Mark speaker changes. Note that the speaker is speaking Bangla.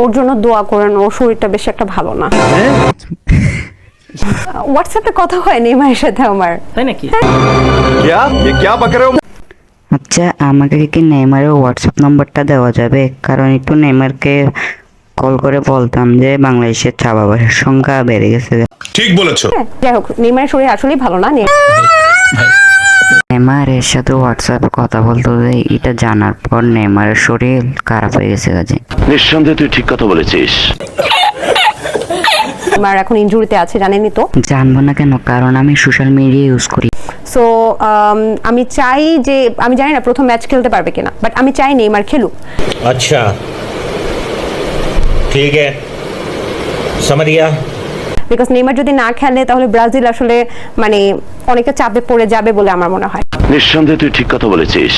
Speaker 1: ওর জন্য দোয়া করেন, ওর শরীরটা বেশি একটা ভালো না। হোয়াটসঅ্যাপে কথা হয় নেইমারের সাথে আমার।
Speaker 2: তাই নাকি?
Speaker 3: আচ্ছা, আমাকে কি নেইমারের হোয়াটসঅ্যাপ নাম্বারটা দেওয়া যাবে? কারণ একটু নেইমারকে কল করে বলতাম যে বাংলাদেশের চা বাবার সংখ্যা বেড়ে গেছে।
Speaker 4: ঠিক বলেছো।
Speaker 1: যাই হোক, নেইমারের শরীর আসলেই ভালো না।
Speaker 3: নেইমারের সাথে হোয়াটসঅ্যাপে কথা বলতে এটা জানার পর নেইমারের শরীর খারাপ হয়ে গেছে। কাজে
Speaker 5: নিঃসন্দেহে তুই ঠিক কথা বলেছিস।
Speaker 1: নেইমার এখন ইনজুরিতে আছে, জানেনই তো।
Speaker 3: জানবো না কেন, কারণ আমি সোশ্যাল মিডিয়া ইউজ করি।
Speaker 1: সো আমি চাই যে, আমি জানি না প্রথম ম্যাচ খেলতে পারবে কিনা, বাট আমি চাই নেইমার খেলুক।
Speaker 6: अच्छा ठीक है समझ गया।
Speaker 1: বিকজ নেইমার যদি না খেলে তাহলে ব্রাজিল আসলে মানে অনেকটা চাপে পড়ে যাবে বলে আমার মনে হয়।
Speaker 5: নিঃসন্দেহে তুই ঠিক কথা বলেছিস।